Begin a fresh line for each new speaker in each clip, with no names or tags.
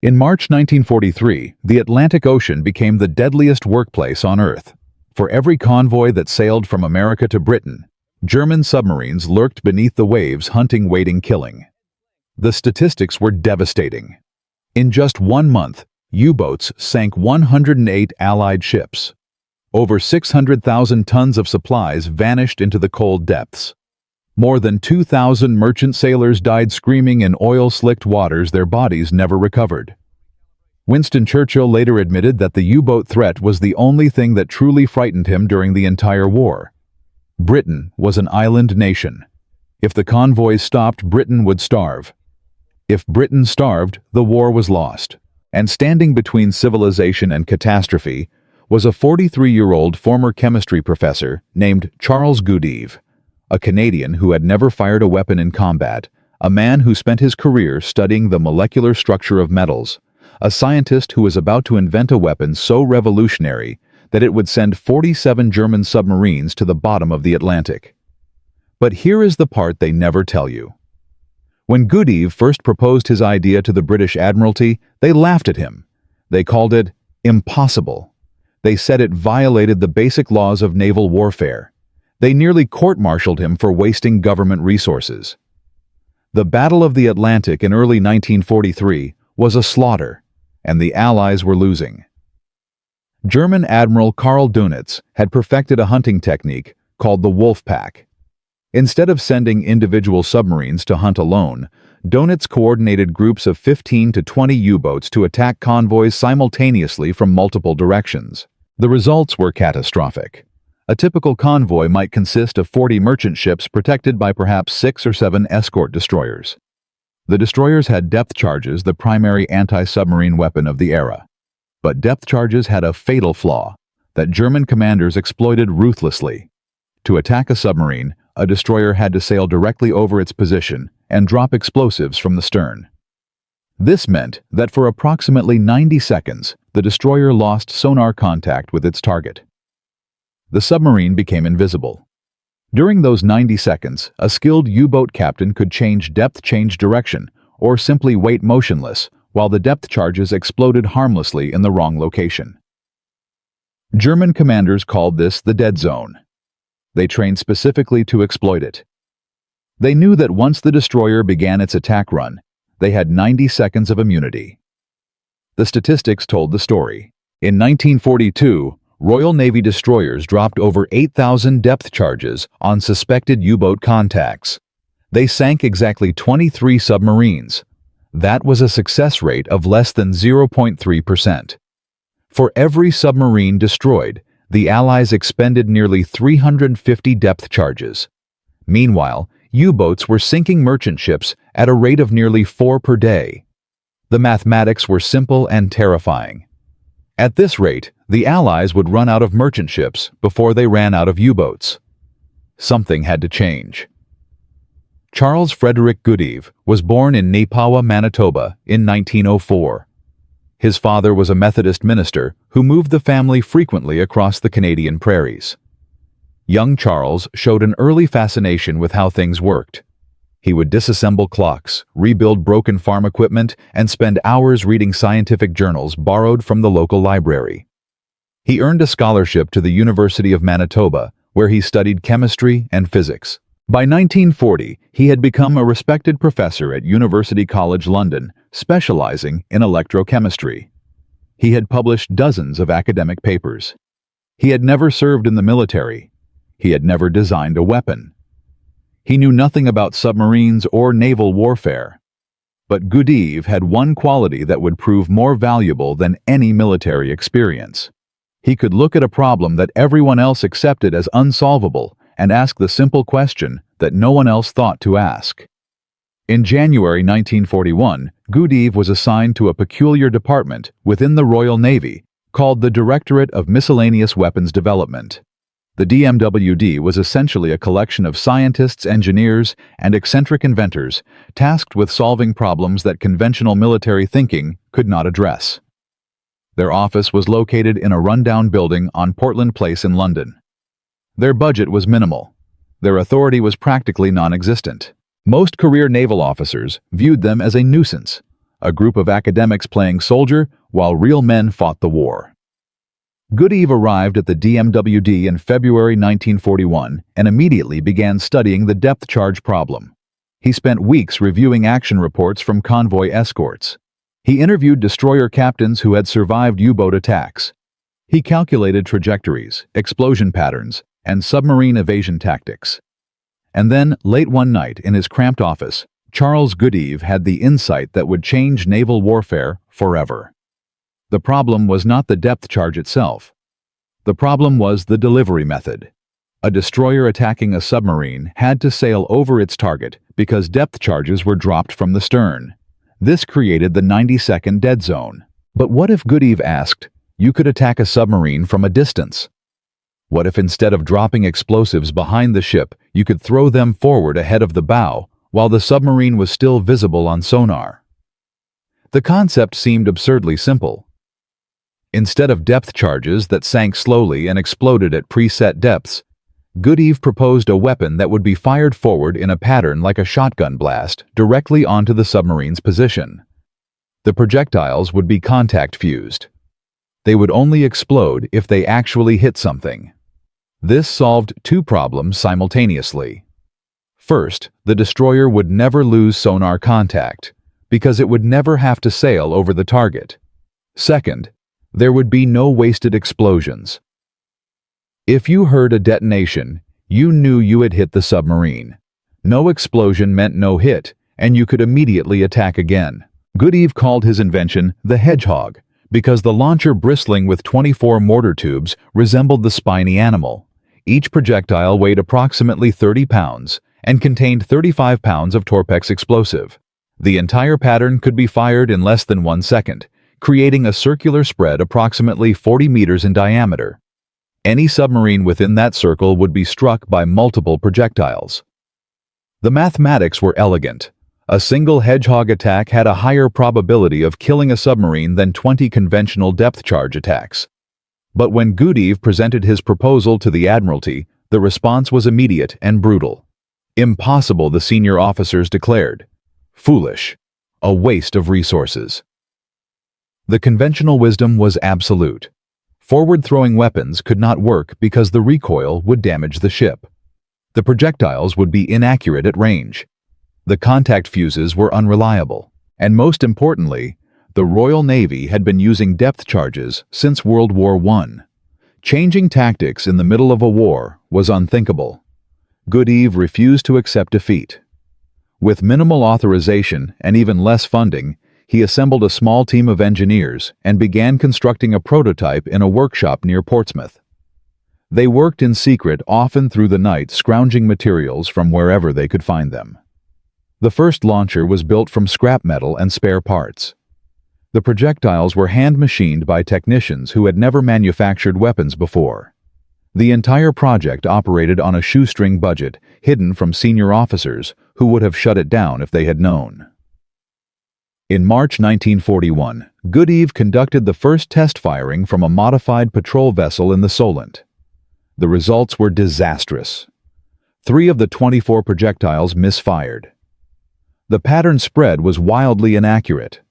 In March 1943, the Atlantic Ocean became the deadliest workplace on Earth. For every convoy that sailed from America to Britain, German submarines lurked beneath the waves hunting, waiting, killing. The statistics were devastating. In just 1 month, U-boats sank 108 Allied ships. Over 600,000 tons of supplies vanished into the cold depths. More than 2,000 merchant sailors died screaming in oil-slicked waters their bodies never recovered. Winston Churchill later admitted that the U-boat threat was the only thing that truly frightened him during the entire war. Britain was an island nation. If the convoys stopped, Britain would starve. If Britain starved, the war was lost. And standing between civilization and catastrophe was a 43-year-old former chemistry professor named Charles Goodeve, a Canadian who had never fired a weapon in combat, a man who spent his career studying the molecular structure of metals, a scientist who was about to invent a weapon so revolutionary that it would send 47 German submarines to the bottom of the Atlantic. But here is the part they never tell you. When Goodeve first proposed his idea to the British Admiralty, they laughed at him. They called it impossible. They said it violated the basic laws of naval warfare. They nearly court-martialed him for wasting government resources. The Battle of the Atlantic in early 1943 was a slaughter, and the Allies were losing. German Admiral Karl Dönitz had perfected a hunting technique called the wolf pack. Instead of sending individual submarines to hunt alone, Dönitz coordinated groups of 15 to 20 U-boats to attack convoys simultaneously from multiple directions. The results were catastrophic. A typical convoy might consist of 40 merchant ships protected by perhaps 6 or 7 escort destroyers. The destroyers had depth charges, the primary anti-submarine weapon of the era. But depth charges had a fatal flaw that German commanders exploited ruthlessly. To attack a submarine, a destroyer had to sail directly over its position and drop explosives from the stern. This meant that for approximately 90 seconds, the destroyer lost sonar contact with its target. The submarine became invisible. During those 90 seconds, a skilled U-boat captain could change direction, or simply wait motionless while the depth charges exploded harmlessly in the wrong location. German commanders called this the dead zone. They trained specifically to exploit it. They knew that once the destroyer began its attack run, they had 90 seconds of immunity. The statistics told the story. In 1942, Royal Navy destroyers dropped over 8,000 depth charges on suspected U-boat contacts. They sank exactly 23 submarines. That was a success rate of less than 0.3%. For every submarine destroyed, the Allies expended nearly 350 depth charges. Meanwhile, U-boats were sinking merchant ships at a rate of nearly 4 per day. The mathematics were simple and terrifying. At this rate, the Allies would run out of merchant ships before they ran out of U-boats. Something had to change. Charles Frederick Goodeve was born in Neepawa, Manitoba in 1904. His father was a Methodist minister who moved the family frequently across the Canadian prairies. Young Charles showed an early fascination with how things worked. He would disassemble clocks, rebuild broken farm equipment, and spend hours reading scientific journals borrowed from the local library. He earned a scholarship to the University of Manitoba, where he studied chemistry and physics. By 1940, he had become a respected professor at University College London, specializing in electrochemistry. He had published dozens of academic papers. He had never served in the military. He had never designed a weapon. He knew nothing about submarines or naval warfare. But Goodeve had one quality that would prove more valuable than any military experience. He could look at a problem that everyone else accepted as unsolvable and ask the simple question that no one else thought to ask. In January 1941, Goodeve was assigned to a peculiar department within the Royal Navy called the Directorate of Miscellaneous Weapons Development. The DMWD was essentially a collection of scientists, engineers, and eccentric inventors tasked with solving problems that conventional military thinking could not address. Their office was located in a rundown building on Portland Place in London. Their budget was minimal. Their authority was practically non-existent. Most career naval officers viewed them as a nuisance, a group of academics playing soldier while real men fought the war. Goodeve arrived at the DMWD in February 1941 and immediately began studying the depth charge problem. He spent weeks reviewing action reports from convoy escorts. He interviewed destroyer captains who had survived U-boat attacks. He calculated trajectories, explosion patterns, and submarine evasion tactics. And then, late one night in his cramped office, Charles Goodeve had the insight that would change naval warfare forever. The problem was not the depth charge itself. The problem was the delivery method. A destroyer attacking a submarine had to sail over its target because depth charges were dropped from the stern. This created the 90-second dead zone. But what if, Goodeve asked, you could attack a submarine from a distance? What if instead of dropping explosives behind the ship, you could throw them forward ahead of the bow while the submarine was still visible on sonar? The concept seemed absurdly simple. Instead of depth charges that sank slowly and exploded at preset depths, Goodeve proposed a weapon that would be fired forward in a pattern like a shotgun blast directly onto the submarine's position. The projectiles would be contact fused. They would only explode if they actually hit something. This solved two problems simultaneously. First, the destroyer would never lose sonar contact, because it would never have to sail over the target. Second, there would be no wasted explosions. If you heard a detonation, you knew you had hit the submarine. No explosion meant no hit, and you could immediately attack again. Goodeve called his invention the hedgehog, because the launcher bristling with 24 mortar tubes resembled the spiny animal. Each projectile weighed approximately 30 pounds and contained 35 pounds of Torpex explosive. The entire pattern could be fired in less than 1 second, creating a circular spread approximately 40 meters in diameter. Any submarine within that circle would be struck by multiple projectiles. The mathematics were elegant. A single hedgehog attack had a higher probability of killing a submarine than 20 conventional depth charge attacks. But when Goodeve presented his proposal to the Admiralty, the response was immediate and brutal. Impossible, the senior officers declared. Foolish. A waste of resources. The conventional wisdom was absolute. Forward-throwing weapons could not work because the recoil would damage the ship. The projectiles would be inaccurate at range. The contact fuses were unreliable. And most importantly, the Royal Navy had been using depth charges since World War I. Changing tactics in the middle of a war was unthinkable. Goodeve refused to accept defeat. With minimal authorization and even less funding, he assembled a small team of engineers and began constructing a prototype in a workshop near Portsmouth. They worked in secret, often through the night, scrounging materials from wherever they could find them. The first launcher was built from scrap metal and spare parts. The projectiles were hand-machined by technicians who had never manufactured weapons before. The entire project operated on a shoestring budget hidden from senior officers who would have shut it down if they had known. In March 1941, Goodeve conducted the first test firing from a modified patrol vessel in the Solent. The results were disastrous. 3 of the 24 projectiles misfired. The pattern spread was wildly inaccurate.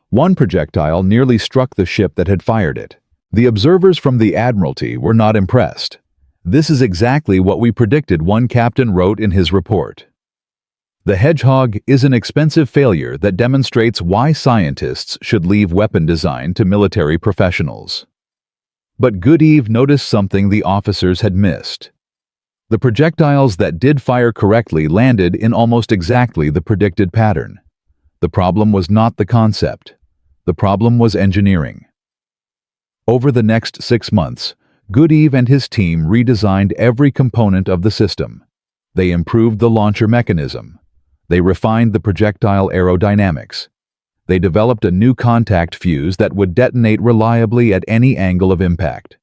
One projectile nearly struck the ship that had fired it. The observers from the Admiralty were not impressed. "This is exactly what we predicted," one captain wrote in his report. The Hedgehog is an expensive failure that demonstrates why scientists should leave weapon design to military professionals. But Goodeve noticed something the officers had missed. The projectiles that did fire correctly landed in almost exactly the predicted pattern. The problem was not the concept. The problem was engineering. Over the next 6 months, Goodeve and his team redesigned every component of the system. They improved the launcher mechanism. They refined the projectile aerodynamics. They developed a new contact fuse that would detonate reliably at any angle of impact.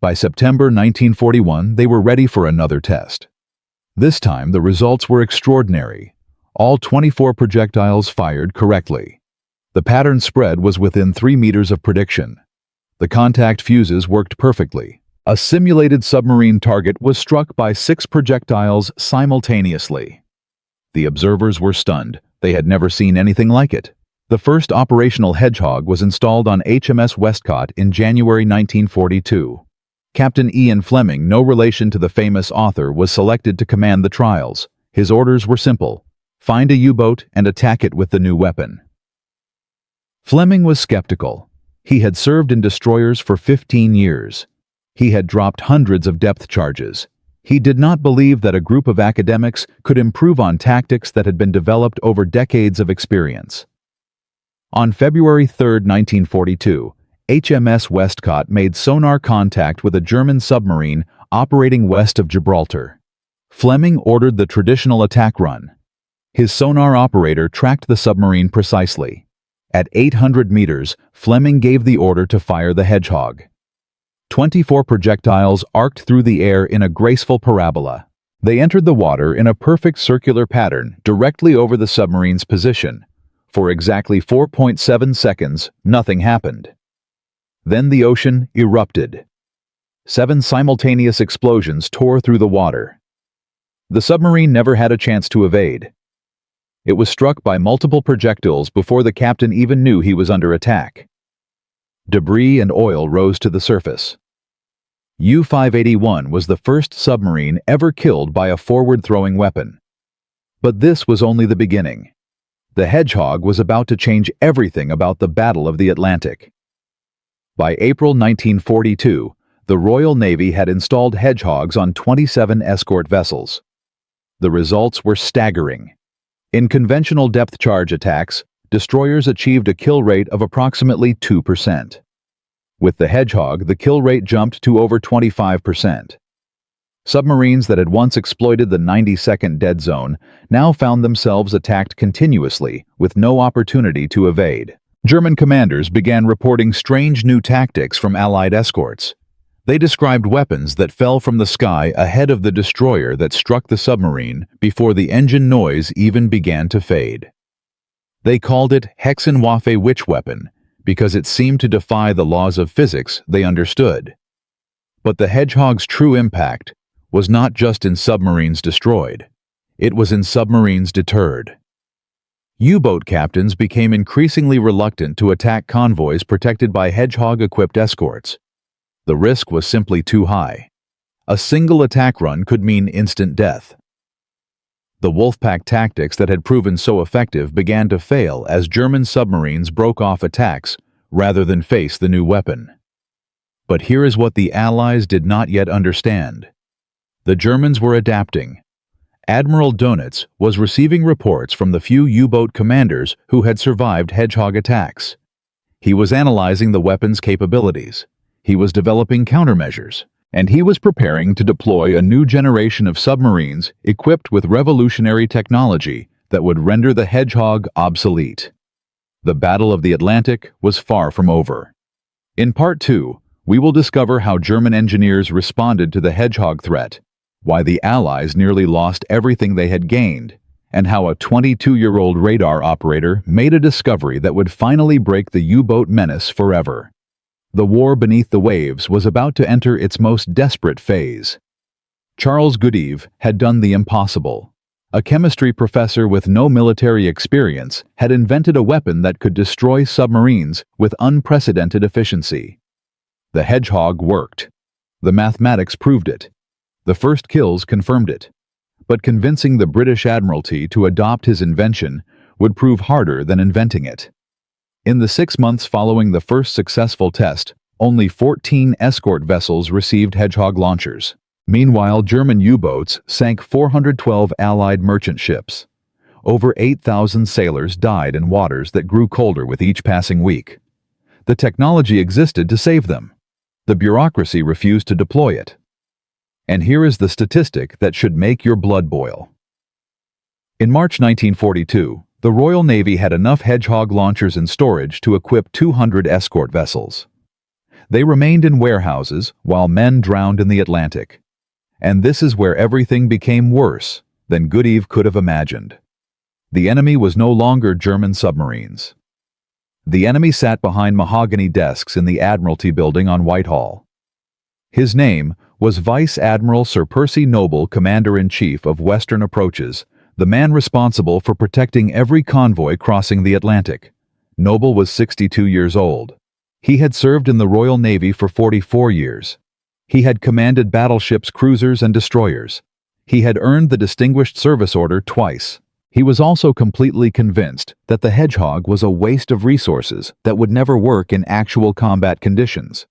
By September 1941, they were ready for another test. This time, the results were extraordinary. All 24 projectiles fired correctly. The pattern spread was within 3 meters of prediction. The contact fuses worked perfectly. A simulated submarine target was struck by 6 projectiles simultaneously. The observers were stunned. They had never seen anything like it. The first operational Hedgehog was installed on HMS Westcott in January 1942. Captain Ian Fleming, no relation to the famous author, was selected to command the trials. His orders were simple: find a U-boat and attack it with the new weapon. Fleming was skeptical. He had served in destroyers for 15 years. He had dropped hundreds of depth charges. He did not believe that a group of academics could improve on tactics that had been developed over decades of experience. On February 3, 1942, HMS Westcott made sonar contact with a German submarine operating west of Gibraltar. Fleming ordered the traditional attack run. His sonar operator tracked the submarine precisely. At 800 meters, Fleming gave the order to fire the Hedgehog. 24 projectiles arced through the air in a graceful parabola. They entered the water in a perfect circular pattern directly over the submarine's position. For exactly 4.7 seconds, nothing happened. Then the ocean erupted. 7 simultaneous explosions tore through the water. The submarine never had a chance to evade. It was struck by multiple projectiles before the captain even knew he was under attack. Debris and oil rose to the surface. U-581 was the first submarine ever killed by a forward-throwing weapon. But this was only the beginning. The Hedgehog was about to change everything about the Battle of the Atlantic. By April 1942, the Royal Navy had installed Hedgehogs on 27 escort vessels. The results were staggering. In conventional depth charge attacks, destroyers achieved a kill rate of approximately 2%. With the Hedgehog, the kill rate jumped to over 25%. Submarines that had once exploited the 90-second dead zone now found themselves attacked continuously with no opportunity to evade. German commanders began reporting strange new tactics from Allied escorts. They described weapons that fell from the sky ahead of the destroyer that struck the submarine before the engine noise even began to fade. They called it Hexenwaffe witch weapon because it seemed to defy the laws of physics they understood. But the Hedgehog's true impact was not just in submarines destroyed. It was in submarines deterred. U-boat captains became increasingly reluctant to attack convoys protected by Hedgehog-equipped escorts. The risk was simply too high. A single attack run could mean instant death. The Wolfpack tactics that had proven so effective began to fail as German submarines broke off attacks rather than face the new weapon. But here is what the Allies did not yet understand. The Germans were adapting. Admiral Dönitz was receiving reports from the few U-boat commanders who had survived Hedgehog attacks. He was analyzing the weapon's capabilities. He was developing countermeasures. And he was preparing to deploy a new generation of submarines equipped with revolutionary technology that would render the Hedgehog obsolete. The Battle of the Atlantic was far from over. In Part 2, we will discover how German engineers responded to the Hedgehog threat, why the Allies nearly lost everything they had gained, and how a 22-year-old radar operator made a discovery that would finally break the U-boat menace forever. The war beneath the waves was about to enter its most desperate phase. Charles Goodeve had done the impossible. A chemistry professor with no military experience had invented a weapon that could destroy submarines with unprecedented efficiency. The Hedgehog worked. The mathematics proved it. The first kills confirmed it. But convincing the British Admiralty to adopt his invention would prove harder than inventing it. In the 6 months following the first successful test, only 14 escort vessels received Hedgehog launchers. Meanwhile, German U-boats sank 412 Allied merchant ships. Over 8,000 sailors died in waters that grew colder with each passing week. The technology existed to save them. The bureaucracy refused to deploy it. And here is the statistic that should make your blood boil. In March 1942, the Royal Navy had enough Hedgehog launchers in storage to equip 200 escort vessels. They remained in warehouses while men drowned in the Atlantic. And this is where everything became worse than Goodeve could have imagined. The enemy was no longer German submarines. The enemy sat behind mahogany desks in the Admiralty building on Whitehall. His name was Vice Admiral Sir Percy Noble, Commander-in-Chief of Western Approaches, the man responsible for protecting every convoy crossing the Atlantic. Noble was 62 years old. He had served in the Royal Navy for 44 years. He had commanded battleships, cruisers, and destroyers. He had earned the Distinguished Service Order twice. He was also completely convinced that the Hedgehog was a waste of resources that would never work in actual combat conditions.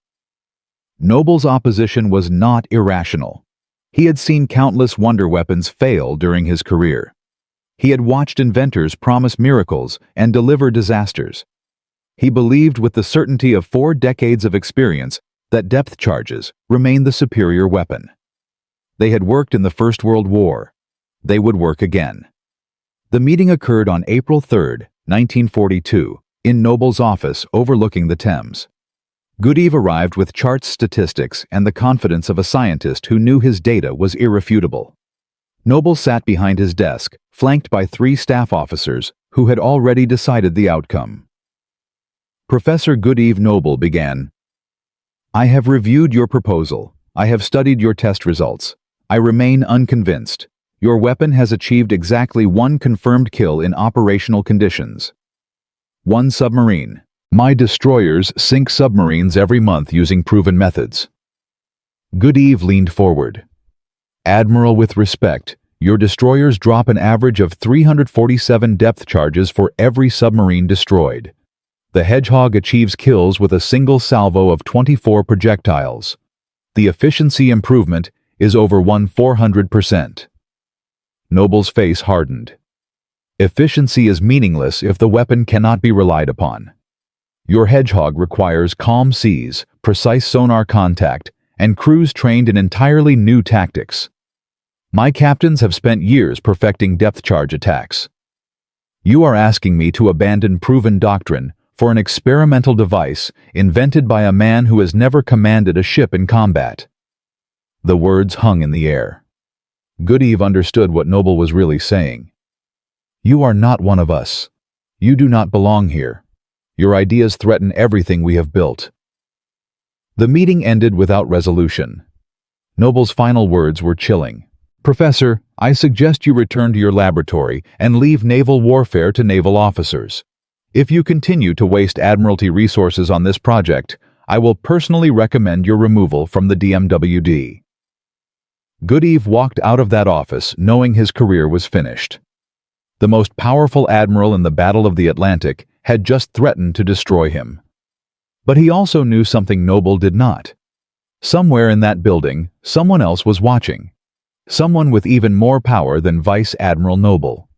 Noble's opposition was not irrational. He had seen countless wonder weapons fail during his career. He had watched inventors promise miracles and deliver disasters. He believed with the certainty of 4 decades of experience that depth charges remained the superior weapon. They had worked in the First World War. They would work again. The meeting occurred on April 3, 1942, in Noble's office overlooking the Thames. Goodeve arrived with charts, statistics, and the confidence of a scientist who knew his data was irrefutable. Noble sat behind his desk, flanked by 3 staff officers who had already decided the outcome. Professor Goodeve Noble began, "I have reviewed your proposal. I have studied your test results. I remain unconvinced. Your weapon has achieved exactly 1 confirmed kill in operational conditions. 1 submarine. My destroyers sink submarines every month using proven methods." Goodeve leaned forward. "Admiral, with respect, your destroyers drop an average of 347 depth charges for every submarine destroyed. The Hedgehog achieves kills with a single salvo of 24 projectiles. The efficiency improvement is over 400%. Noble's face hardened. "Efficiency is meaningless if the weapon cannot be relied upon. Your Hedgehog requires calm seas, precise sonar contact, and crews trained in entirely new tactics. My captains have spent years perfecting depth charge attacks. You are asking me to abandon proven doctrine for an experimental device invented by a man who has never commanded a ship in combat." The words hung in the air. Goodeve understood what Noble was really saying. "You are not one of us. You do not belong here. Your ideas threaten everything we have built." The meeting ended without resolution. Noble's final words were chilling. "Professor, I suggest you return to your laboratory and leave naval warfare to naval officers. If you continue to waste Admiralty resources on this project, I will personally recommend your removal from the DMWD." Goodeve walked out of that office knowing his career was finished. The most powerful admiral in the Battle of the Atlantic had just threatened to destroy him. But he also knew something Noble did not. Somewhere in that building, someone else was watching. Someone with even more power than Vice Admiral Noble.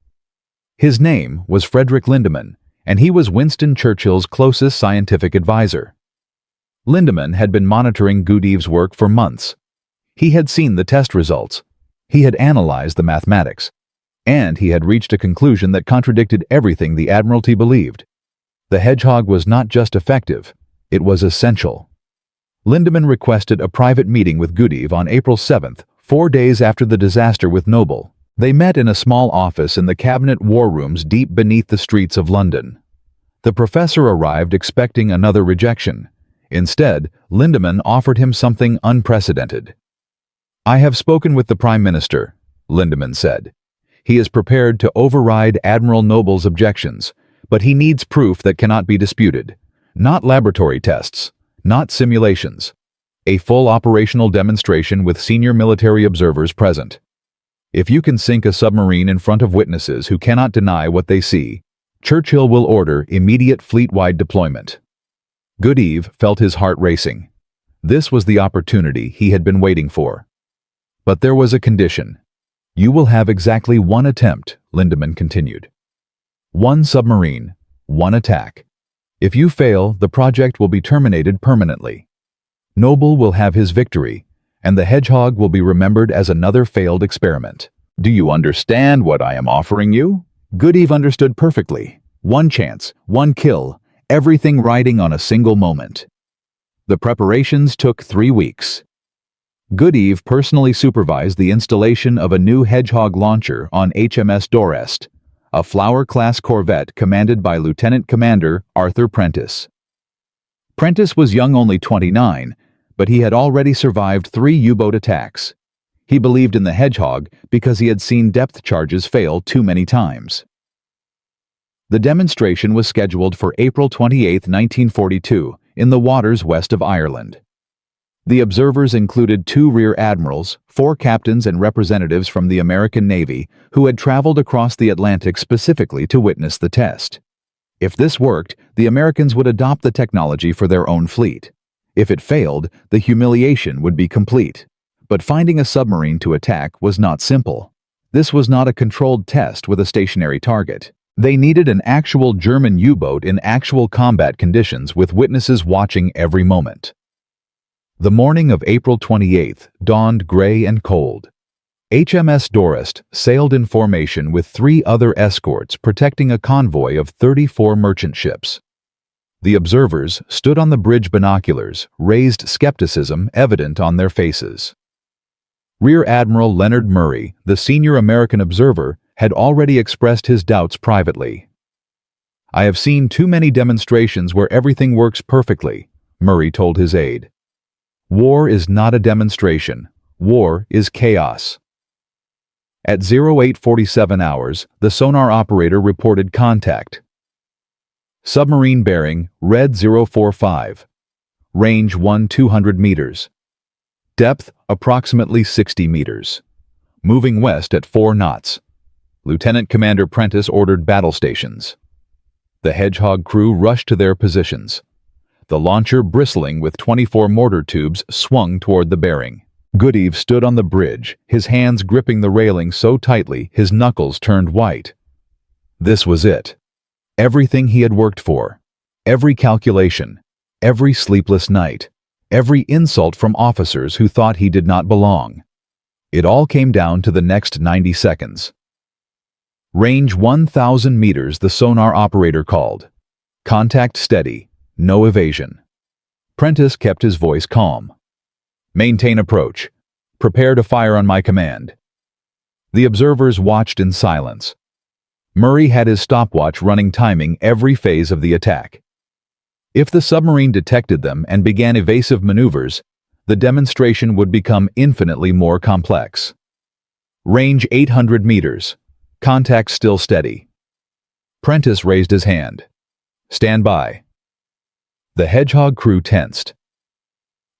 His name was Frederick Lindemann, and he was Winston Churchill's closest scientific advisor. Lindemann had been monitoring Goodeve's work for months. He had seen the test results. He had analyzed the mathematics. And he had reached a conclusion that contradicted everything the Admiralty believed. The Hedgehog was not just effective, it was essential. Lindemann requested a private meeting with Goodeve on April 7th, 4 days after the disaster with Noble. They met in a small office in the Cabinet war rooms deep beneath the streets of London. The professor arrived expecting another rejection. Instead, Lindemann offered him something unprecedented. "I have spoken with the Prime Minister," Lindemann said. "He is prepared to override Admiral Noble's objections, but he needs proof that cannot be disputed. Not laboratory tests, not simulations. A full operational demonstration with senior military observers present. If you can sink a submarine in front of witnesses who cannot deny what they see, Churchill will order immediate fleet-wide deployment." Goodeve felt his heart racing. This was the opportunity he had been waiting for. But there was a condition. "You will have exactly 1 attempt," Lindemann continued. 1 submarine, 1 attack. If you fail, the project will be terminated permanently. Noble will have his victory, and the Hedgehog will be remembered as another failed experiment. Do you understand what I am offering you? Goodeve understood perfectly. 1 chance, 1 kill, everything riding on a single moment. The preparations took 3 weeks. Goodeve personally supervised the installation of a new Hedgehog launcher on HMS Dorest, a Flower-class corvette commanded by Lieutenant Commander Arthur Prentice. Prentice was young, only 29, but he had already survived 3 U-boat attacks. He believed in the Hedgehog because he had seen depth charges fail too many times. The demonstration was scheduled for April 28, 1942, in the waters west of Ireland. The observers included 2 rear admirals, 4 captains and representatives from the American Navy who had traveled across the Atlantic specifically to witness the test. If this worked, the Americans would adopt the technology for their own fleet. If it failed, the humiliation would be complete. But finding a submarine to attack was not simple. This was not a controlled test with a stationary target. They needed an actual German U-boat in actual combat conditions with witnesses watching every moment. The morning of April 28th dawned gray and cold. HMS Dorest sailed in formation with 3 other escorts protecting a convoy of 34 merchant ships. The observers stood on the bridge binoculars, raised skepticism evident on their faces. Rear Admiral Leonard Murray, the senior American observer, had already expressed his doubts privately. "I have seen too many demonstrations where everything works perfectly," Murray told his aide. "War is not a demonstration. War is chaos." At 0847 hours, the sonar operator reported contact. Submarine bearing Red 045. Range 200 meters. Depth approximately 60 meters. Moving west at 4 knots. Lieutenant Commander Prentice ordered battle stations. The Hedgehog crew rushed to their positions. The launcher, bristling with 24 mortar tubes, swung toward the bearing. Goodeve stood on the bridge, his hands gripping the railing so tightly his knuckles turned white. This was it. Everything he had worked for. Every calculation. Every sleepless night. Every insult from officers who thought he did not belong. It all came down to the next 90 seconds. Range 1,000 meters, the sonar operator called. Contact steady. No evasion. Prentice kept his voice calm. "Maintain approach. Prepare to fire on my command." The observers watched in silence. Murray had his stopwatch running, timing every phase of the attack. If the submarine detected them and began evasive maneuvers, the demonstration would become infinitely more complex. Range 800 meters. Contact still steady. Prentice raised his hand. "Stand by." The Hedgehog crew tensed.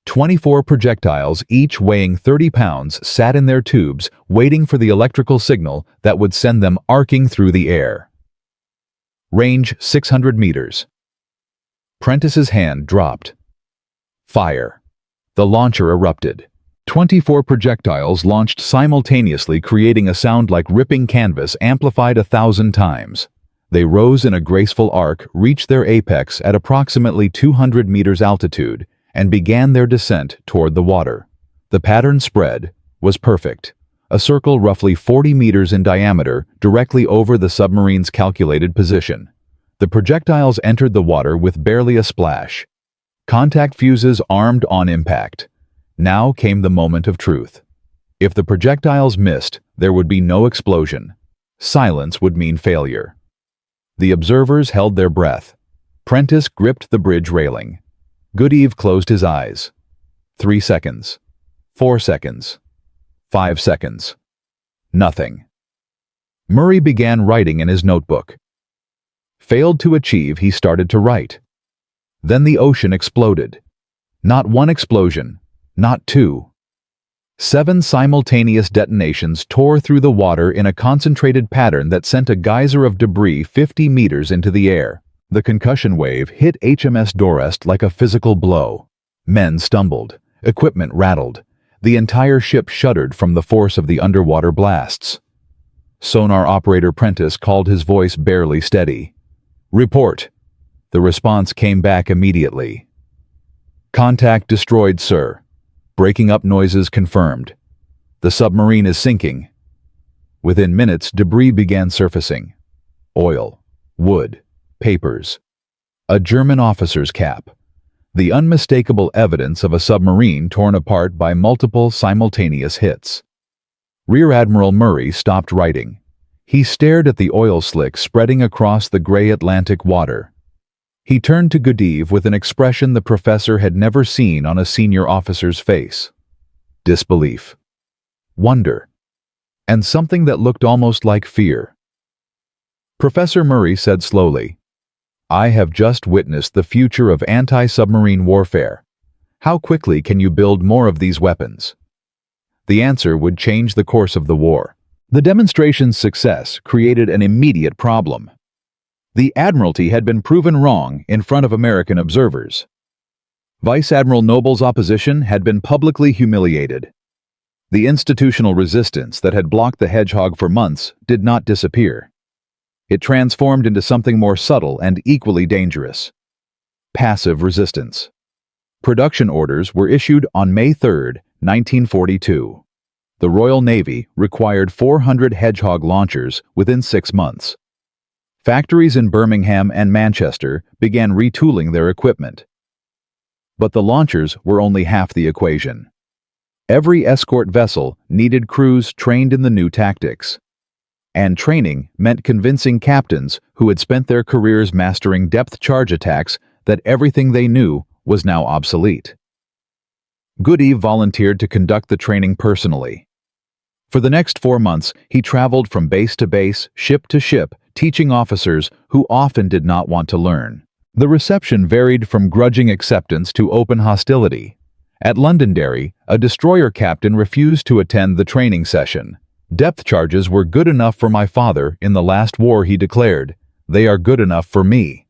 24 projectiles, each weighing 30 pounds, sat in their tubes, waiting for the electrical signal that would send them arcing through the air. Range 600 meters. Prentice's hand dropped. Fire. The launcher erupted. 24 projectiles launched simultaneously, creating a sound like ripping canvas amplified 1,000 times. They rose in a graceful arc, reached their apex at approximately 200 meters altitude, and began their descent toward the water. The pattern spread was perfect. A circle roughly 40 meters in diameter, directly over the submarine's calculated position. The projectiles entered the water with barely a splash. Contact fuses armed on impact. Now came the moment of truth. If the projectiles missed, there would be no explosion. Silence would mean failure. The observers held their breath. Prentice gripped the bridge railing. Goodeve closed his eyes. 3 seconds. 4 seconds. 5 seconds. Nothing. Murray began writing in his notebook. Failed to achieve, he started to write. Then the ocean exploded. Not one explosion, not 2. 7 simultaneous detonations tore through the water in a concentrated pattern that sent a geyser of debris 50 meters into the air. The concussion wave hit HMS Dorest like a physical blow. Men stumbled. Equipment rattled. The entire ship shuddered from the force of the underwater blasts. Sonar operator Prentice called, his voice barely steady. "Report." The response came back immediately. "Contact destroyed, sir. Breaking up noises confirmed. The submarine is sinking." Within minutes, debris began surfacing. Oil, wood, papers. A German officer's cap. The unmistakable evidence of a submarine torn apart by multiple simultaneous hits. Rear Admiral Murray stopped writing. He stared at the oil slick spreading across the gray Atlantic water. He turned to Goodeve with an expression the professor had never seen on a senior officer's face. Disbelief. Wonder. And something that looked almost like fear. Professor Murray said slowly, "I have just witnessed the future of anti-submarine warfare. How quickly can you build more of these weapons?" The answer would change the course of the war. The demonstration's success created an immediate problem. The Admiralty had been proven wrong in front of American observers. Vice Admiral Noble's opposition had been publicly humiliated. The institutional resistance that had blocked the Hedgehog for months did not disappear. It transformed into something more subtle and equally dangerous: passive resistance. Production orders were issued on May 3, 1942. The Royal Navy required 400 Hedgehog launchers within 6 months. Factories in Birmingham and Manchester began retooling their equipment. But the launchers were only half the equation. Every escort vessel needed crews trained in the new tactics. And training meant convincing captains who had spent their careers mastering depth charge attacks that everything they knew was now obsolete. Goody volunteered to conduct the training personally. For the next 4 months, he traveled from base to base, ship to ship, teaching officers who often did not want to learn. The reception varied from grudging acceptance to open hostility. At Londonderry, a destroyer captain refused to attend the training session. "Depth charges were good enough for my father in the last war," he declared. "They are good enough for me."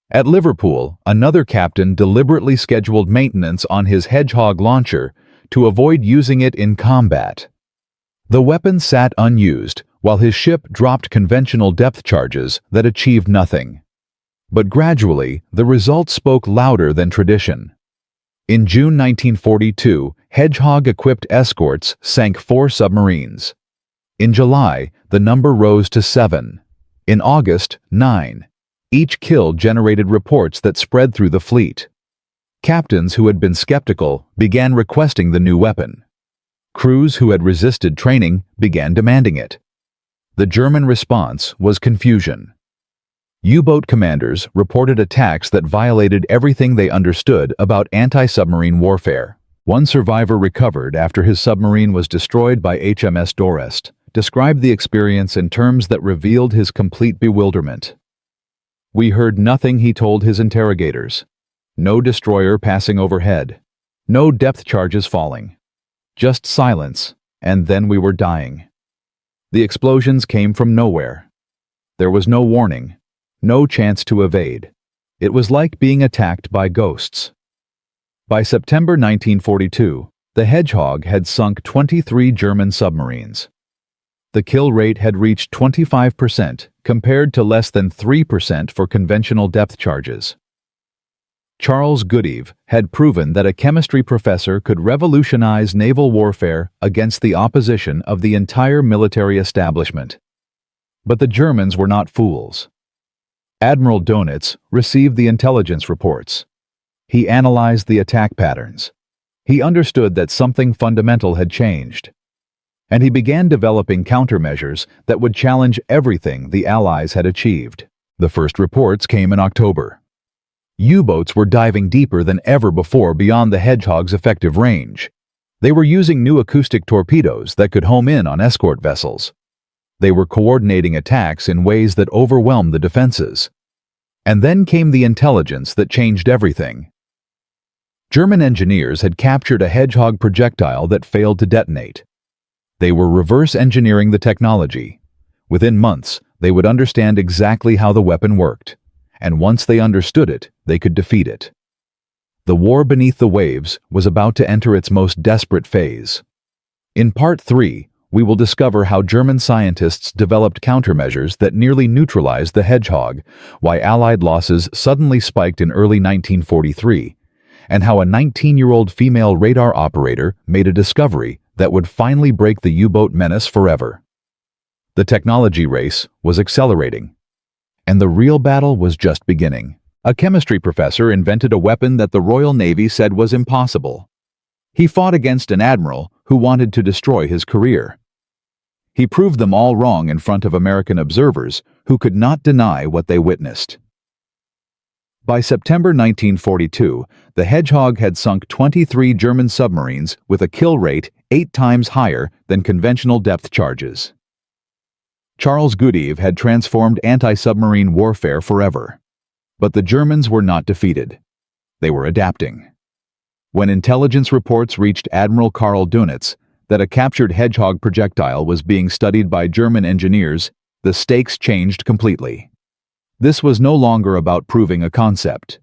At Liverpool, another captain deliberately scheduled maintenance on his Hedgehog launcher to avoid using it in combat. The weapon sat unused while his ship dropped conventional depth charges that achieved nothing. But gradually, the results spoke louder than tradition. In June 1942, Hedgehog-equipped escorts sank 4 submarines. In July, the number rose to 7. In August, 9. Each kill generated reports that spread through the fleet. Captains who had been skeptical began requesting the new weapon. Crews who had resisted training began demanding it. The German response was confusion. U-boat commanders reported attacks that violated everything they understood about anti-submarine warfare. One survivor recovered after his submarine was destroyed by HMS Dorest, described the experience in terms that revealed his complete bewilderment. "We heard nothing," he told his interrogators. "No destroyer passing overhead. No depth charges falling. Just silence, and then we were dying." The explosions came from nowhere. There was no warning, no chance to evade. It was like being attacked by ghosts. By September 1942, the Hedgehog had sunk 23 German submarines. The kill rate had reached 25%, compared to less than 3% for conventional depth charges. Charles Goody had proven that a chemistry professor could revolutionize naval warfare against the opposition of the entire military establishment. But the Germans were not fools. Admiral Dönitz received the intelligence reports. He analyzed the attack patterns. He understood that something fundamental had changed. And he began developing countermeasures that would challenge everything the Allies had achieved. The first reports came in October. U-boats were diving deeper than ever before beyond the Hedgehog's effective range. They were using new acoustic torpedoes that could home in on escort vessels. They were coordinating attacks in ways that overwhelmed the defenses. And then came the intelligence that changed everything. German engineers had captured a Hedgehog projectile that failed to detonate. They were reverse engineering the technology. Within months, they would understand exactly how the weapon worked. And once they understood it, they could defeat it. The war beneath the waves was about to enter its most desperate phase. In Part 3, we will discover how German scientists developed countermeasures that nearly neutralized the Hedgehog, why Allied losses suddenly spiked in early 1943, and how a 19-year-old female radar operator made a discovery that would finally break the U-boat menace forever. The technology race was accelerating. And the real battle was just beginning. A chemistry professor invented a weapon that the Royal Navy said was impossible. He fought against an admiral who wanted to destroy his career. He proved them all wrong in front of American observers who could not deny what they witnessed. By September 1942, the Hedgehog had sunk 23 German submarines with a kill rate 8 times higher than conventional depth charges. Charles Goodeve had transformed anti-submarine warfare forever. But the Germans were not defeated. They were adapting. When intelligence reports reached Admiral Karl Dönitz that a captured Hedgehog projectile was being studied by German engineers, the stakes changed completely. This was no longer about proving a concept.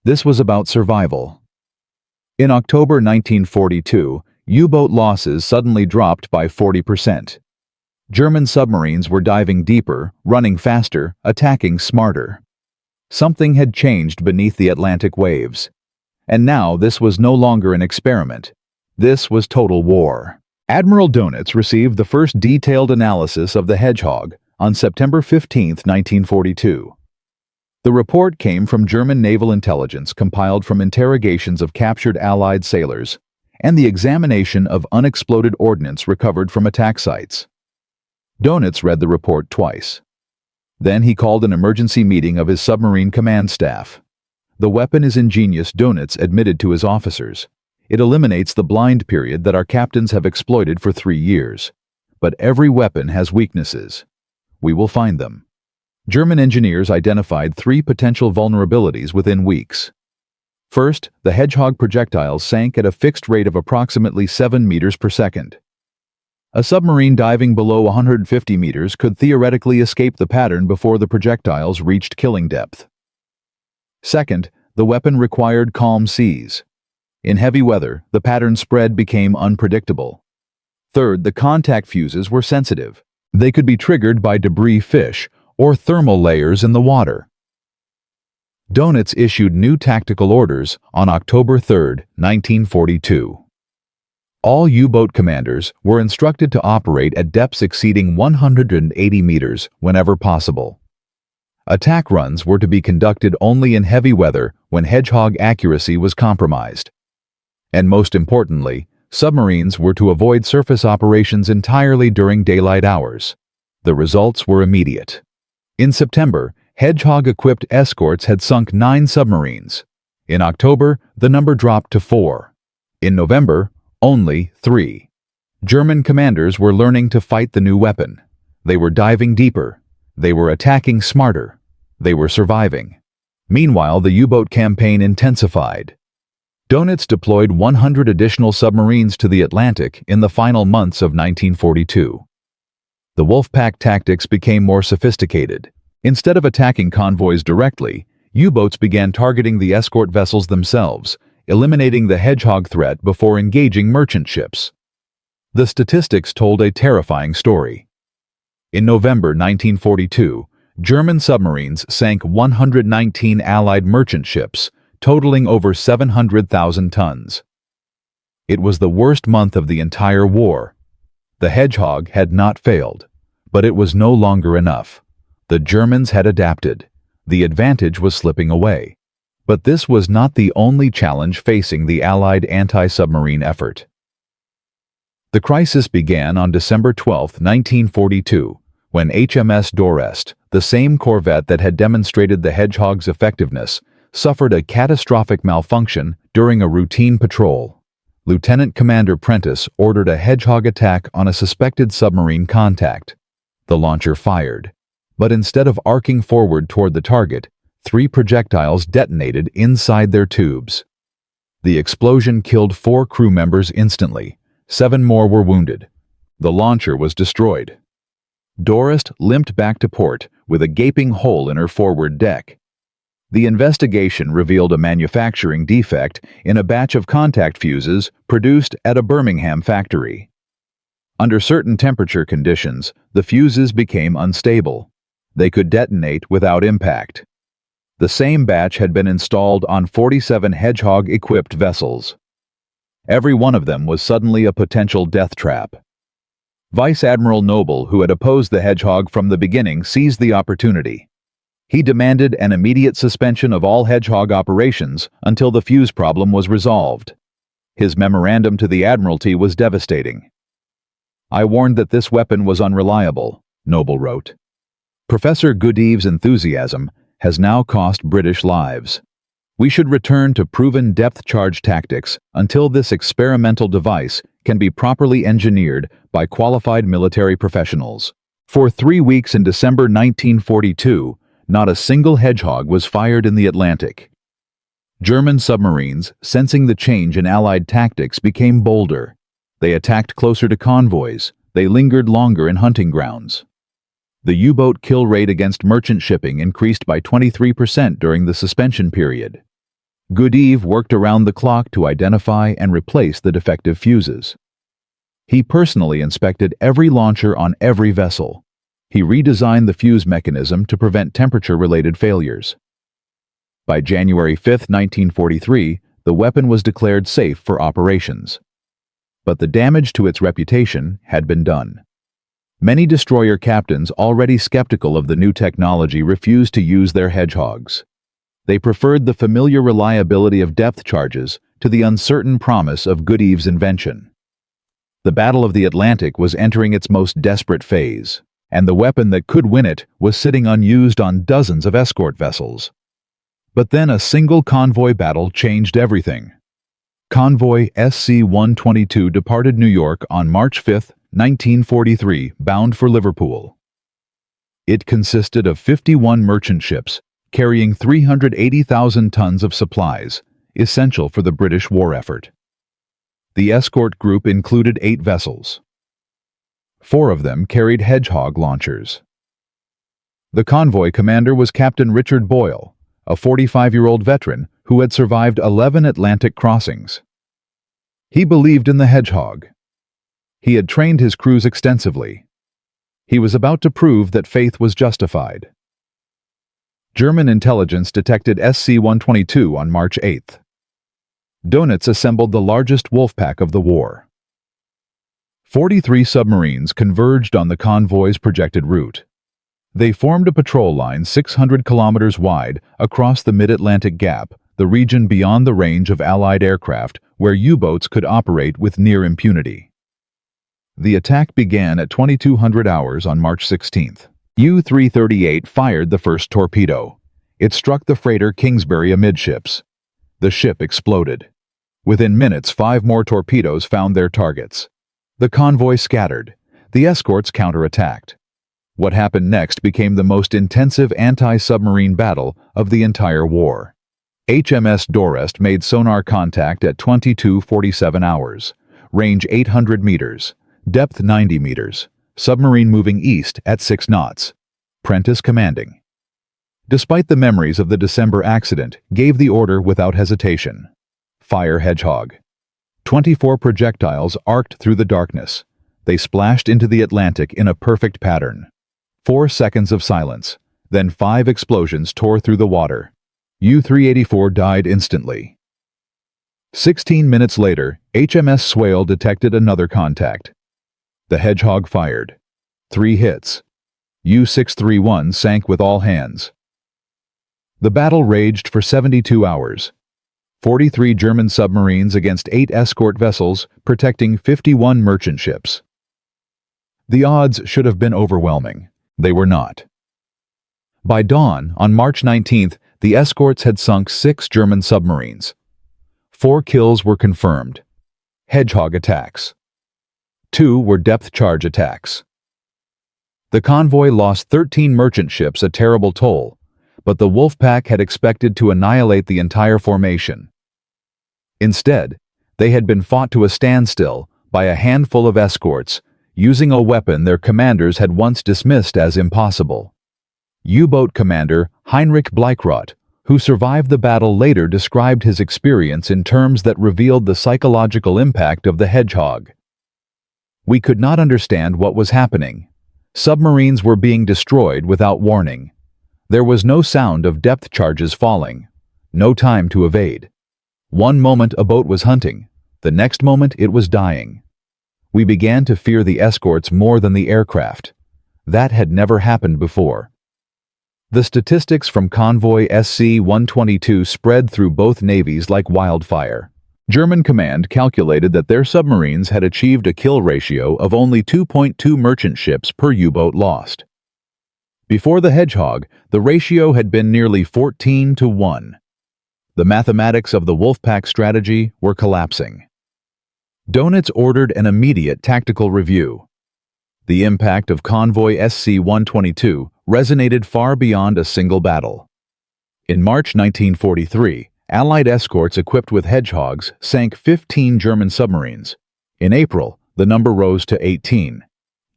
This was about survival. In October 1942, U-boat losses suddenly dropped by 40%. German submarines were diving deeper, running faster, attacking smarter. Something had changed beneath the Atlantic waves. And now this was no longer an experiment. This was total war. Admiral Dönitz received the first detailed analysis of the Hedgehog on September 15, 1942. The report came from German naval intelligence compiled from interrogations of captured Allied sailors and the examination of unexploded ordnance recovered from attack sites. Dönitz read the report twice. Then he called an emergency meeting of his submarine command staff. "The weapon is ingenious," Dönitz admitted to his officers. "It eliminates the blind period that our captains have exploited for 3 years. But every weapon has weaknesses. We will find them." German engineers identified 3 potential vulnerabilities within weeks. First, the Hedgehog projectiles sank at a fixed rate of approximately 7 meters per second. A submarine diving below 150 meters could theoretically escape the pattern before the projectiles reached killing depth. Second, the weapon required calm seas. In heavy weather, the pattern spread became unpredictable. Third, the contact fuses were sensitive. They could be triggered by debris fish or thermal layers in the water. Dönitz issued new tactical orders on October 3, 1942. All U-boat commanders were instructed to operate at depths exceeding 180 meters whenever possible. Attack runs were to be conducted only in heavy weather when Hedgehog accuracy was compromised. And most importantly, submarines were to avoid surface operations entirely during daylight hours. The results were immediate. In September, Hedgehog-equipped escorts had sunk 9 submarines. In October, the number dropped to 4. In November, only 3. German commanders were learning to fight the new weapon. They were diving deeper. They were attacking smarter. They were surviving. Meanwhile, the U-boat campaign intensified. Dönitz deployed 100 additional submarines to the Atlantic in the final months of 1942. The Wolfpack tactics became more sophisticated. Instead of attacking convoys directly, U-boats began targeting the escort vessels themselves, eliminating the Hedgehog threat before engaging merchant ships. The statistics told a terrifying story. In November 1942, German submarines sank 119 Allied merchant ships, totaling over 700,000 tons. It was the worst month of the entire war. The Hedgehog had not failed, but it was no longer enough. The Germans had adapted. The advantage was slipping away. But this was not the only challenge facing the Allied anti-submarine effort. The crisis began on December 12, 1942, when HMS Dorest, the same corvette that had demonstrated the Hedgehog's effectiveness, suffered a catastrophic malfunction during a routine patrol. Lieutenant Commander Prentice ordered a Hedgehog attack on a suspected submarine contact. The launcher fired, but instead of arcing forward toward the target, 3 projectiles detonated inside their tubes. The explosion killed 4 crew members instantly. 7 more were wounded. The launcher was destroyed. Dorest limped back to port with a gaping hole in her forward deck. The investigation revealed a manufacturing defect in a batch of contact fuses produced at a Birmingham factory. Under certain temperature conditions, the fuses became unstable. They could detonate without impact. The same batch had been installed on 47 Hedgehog-equipped vessels. Every one of them was suddenly a potential death trap. Vice Admiral Noble, who had opposed the Hedgehog from the beginning, seized the opportunity. He demanded an immediate suspension of all Hedgehog operations until the fuse problem was resolved. His memorandum to the Admiralty was devastating. "I warned that this weapon was unreliable," Noble wrote. Professor Goodeve's enthusiasm has now cost British lives. We should return to proven depth charge tactics until this experimental device can be properly engineered by qualified military professionals. For 3 weeks in December 1942, not a single Hedgehog was fired in the Atlantic. German submarines, sensing the change in Allied tactics, became bolder. They attacked closer to convoys. They lingered longer in hunting grounds. The U-boat kill rate against merchant shipping increased by 23% during the suspension period. Goodeve worked around the clock to identify and replace the defective fuses. He personally inspected every launcher on every vessel. He redesigned the fuse mechanism to prevent temperature-related failures. By January 5, 1943, the weapon was declared safe for operations. But the damage to its reputation had been done. Many destroyer captains, already skeptical of the new technology, refused to use their Hedgehogs. They preferred the familiar reliability of depth charges to the uncertain promise of Goodeve's invention. The Battle of the Atlantic was entering its most desperate phase, and the weapon that could win it was sitting unused on dozens of escort vessels. But then a single convoy battle changed everything. Convoy SC-122 departed New York on March 5, 1943, bound for Liverpool. It consisted of 51 merchant ships carrying 380,000 tons of supplies, essential for the British war effort. The escort group included 8 vessels. 4 of them carried Hedgehog launchers. The convoy commander was Captain Richard Boyle, a 45-year-old veteran who had survived 11 Atlantic crossings. He believed in the Hedgehog. He had trained his crews extensively. He was about to prove that faith was justified. German intelligence detected SC-122 on March 8. Dönitz assembled the largest wolf pack of the war. 43 submarines converged on the convoy's projected route. They formed a patrol line 600 kilometers wide across the mid-Atlantic Gap, the region beyond the range of Allied aircraft where U-boats could operate with near impunity. The attack began at 2200 hours on March 16. U-338 fired the first torpedo. It struck the freighter Kingsbury amidships. The ship exploded. Within minutes, 5 more torpedoes found their targets. The convoy scattered. The escorts counterattacked. What happened next became the most intensive anti-submarine battle of the entire war. HMS Dorest made sonar contact at 22:47 hours, range 800 meters, depth 90 meters, submarine moving east at 6 knots. Prentice commanding. Despite the memories of the December accident, gave the order without hesitation. Fire Hedgehog. 24 projectiles arced through the darkness. They splashed into the Atlantic in a perfect pattern. 4 seconds of silence, then 5 explosions tore through the water. U-384 died instantly. 16 minutes later, HMS Swale detected another contact. The Hedgehog fired. 3 hits. U-631 sank with all hands. The battle raged for 72 hours. 43 German submarines against 8 escort vessels, protecting 51 merchant ships. The odds should have been overwhelming. They were not. By dawn, on March 19th, the escorts had sunk 6 German submarines. 4 kills were confirmed. Hedgehog attacks. 2 were depth charge attacks. The convoy lost 13 merchant ships, a terrible toll, but the Wolfpack had expected to annihilate the entire formation. Instead, they had been fought to a standstill by a handful of escorts, using a weapon their commanders had once dismissed as impossible. U-boat commander Heinrich Bleichrodt, who survived the battle, later described his experience in terms that revealed the psychological impact of the Hedgehog. "We could not understand what was happening. Submarines were being destroyed without warning. There was no sound of depth charges falling. No time to evade. One moment a boat was hunting, the next moment it was dying. We began to fear the escorts more than the aircraft. That had never happened before." The statistics from convoy SC-122 spread through both navies like wildfire. German command calculated that their submarines had achieved a kill ratio of only 2.2 merchant ships per U-boat lost. Before the Hedgehog, the ratio had been nearly 14-1. The mathematics of the Wolfpack strategy were collapsing. Dönitz ordered an immediate tactical review. The impact of convoy SC-122 resonated far beyond a single battle. In March 1943, Allied escorts equipped with Hedgehogs sank 15 German submarines. In April, the number rose to 18.